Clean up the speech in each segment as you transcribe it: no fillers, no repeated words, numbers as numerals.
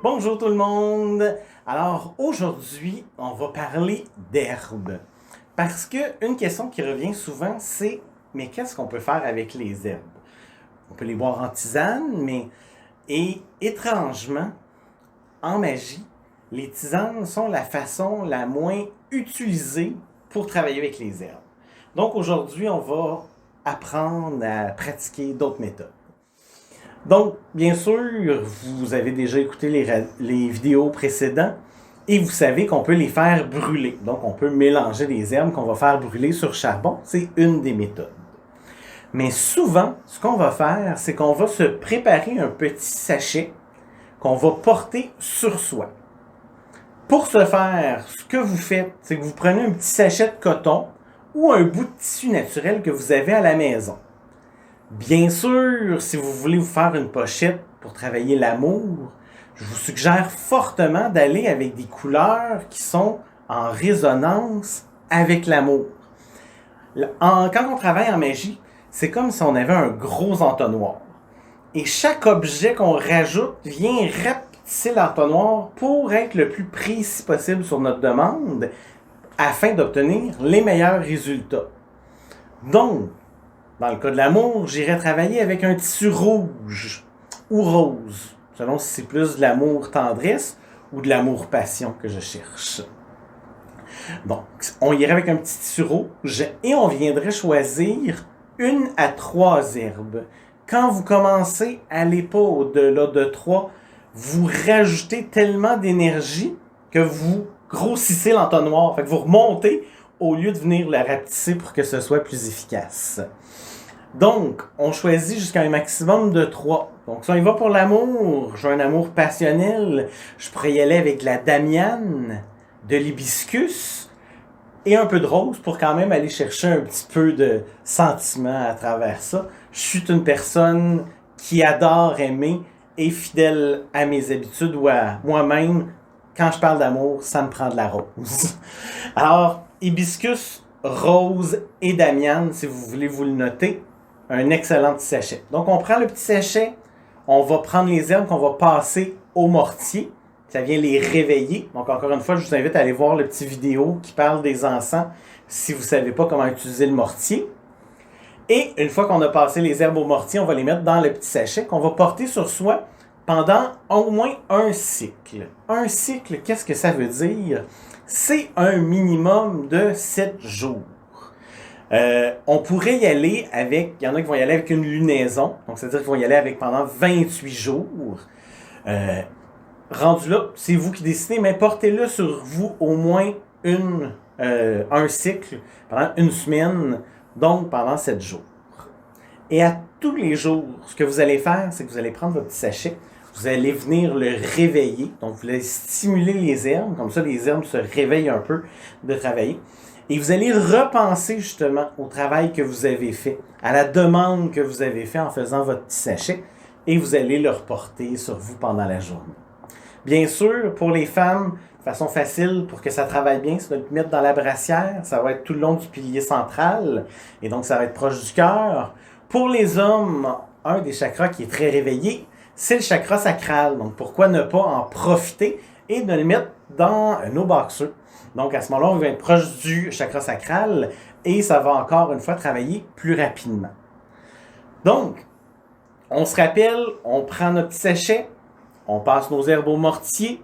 Bonjour tout le monde! Alors aujourd'hui, on va parler d'herbes. Parce que une question qui revient souvent, c'est mais qu'est-ce qu'on peut faire avec les herbes? On peut les boire en tisane, et étrangement, en magie, les tisanes sont la façon la moins utilisée pour travailler avec les herbes. Donc aujourd'hui, on va apprendre à pratiquer d'autres méthodes. Donc, bien sûr, vous avez déjà écouté les vidéos précédentes et vous savez qu'on peut les faire brûler. Donc, on peut mélanger des herbes qu'on va faire brûler sur charbon. C'est une des méthodes. Mais souvent, ce qu'on va faire, c'est qu'on va se préparer un petit sachet qu'on va porter sur soi. Pour ce faire, ce que vous faites, c'est que vous prenez un petit sachet de coton ou un bout de tissu naturel que vous avez à la maison. Bien sûr, si vous voulez vous faire une pochette pour travailler l'amour, je vous suggère fortement d'aller avec des couleurs qui sont en résonance avec l'amour. Quand on travaille en magie, c'est comme si on avait un gros entonnoir. Et chaque objet qu'on rajoute vient rapetisser l'entonnoir pour être le plus précis possible sur notre demande afin d'obtenir les meilleurs résultats. Donc, dans le cas de l'amour, j'irais travailler avec un tissu rouge ou rose, selon si c'est plus de l'amour tendresse ou de l'amour passion que je cherche. Donc, on irait avec un petit tissu rouge et on viendrait choisir 1 à 3 herbes. Quand vous commencez à aller pas au-delà de 3, vous rajoutez tellement d'énergie que vous grossissez l'entonnoir. Fait que vous remontez au lieu de venir le rapetisser pour que ce soit plus efficace. Donc, on choisit jusqu'à un maximum de 3. Donc, si on y va pour l'amour, j'ai un amour passionnel, je pourrais y aller avec de la damiane, de l'hibiscus et un peu de rose pour quand même aller chercher un petit peu de sentiment à travers ça. Je suis une personne qui adore aimer et fidèle à mes habitudes ou à moi-même. Quand je parle d'amour, ça me prend de la rose. Alors, hibiscus, rose et damiane, si vous voulez vous le noter. Un excellent petit sachet. Donc, on prend le petit sachet, on va prendre les herbes qu'on va passer au mortier. Ça vient les réveiller. Donc, encore une fois, je vous invite à aller voir le petit vidéo qui parle des encens si vous ne savez pas comment utiliser le mortier. Et une fois qu'on a passé les herbes au mortier, on va les mettre dans le petit sachet qu'on va porter sur soi pendant au moins un cycle. Un cycle, qu'est-ce que ça veut dire? C'est un minimum de 7 jours. On pourrait y aller avec, il y en a qui vont y aller avec une lunaison, donc c'est-à-dire qu'ils vont y aller avec pendant 28 jours. Rendu là, c'est vous qui décidez, mais portez-le sur vous au moins un cycle pendant une semaine, donc pendant 7 jours. Et à tous les jours, ce que vous allez faire, c'est que vous allez prendre votre petit sachet, vous allez venir le réveiller, donc vous allez stimuler les herbes, comme ça les herbes se réveillent un peu de travailler. Et vous allez repenser justement au travail que vous avez fait, à la demande que vous avez fait en faisant votre petit sachet, et vous allez le reporter sur vous pendant la journée. Bien sûr, pour les femmes, de façon facile, pour que ça travaille bien, c'est de le mettre dans la brassière. Ça va être tout le long du pilier central, et donc ça va être proche du cœur. Pour les hommes, un des chakras qui est très réveillé, c'est le chakra sacral. Donc pourquoi ne pas en profiter et de le mettre dans nos boxers. Donc, à ce moment-là, on va être proche du chakra sacral et ça va encore une fois travailler plus rapidement. Donc, on se rappelle, on prend notre petit sachet, on passe nos herbes au mortier,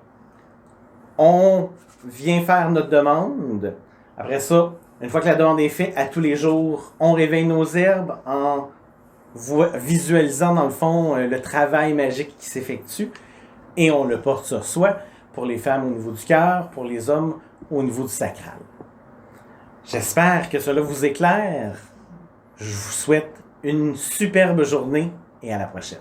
on vient faire notre demande. Après ça, une fois que la demande est faite, à tous les jours, on réveille nos herbes en visualisant dans le fond le travail magique qui s'effectue et on le porte sur soi. Pour les femmes au niveau du cœur, pour les hommes au niveau du sacral. J'espère que cela vous éclaire. Je vous souhaite une superbe journée et à la prochaine.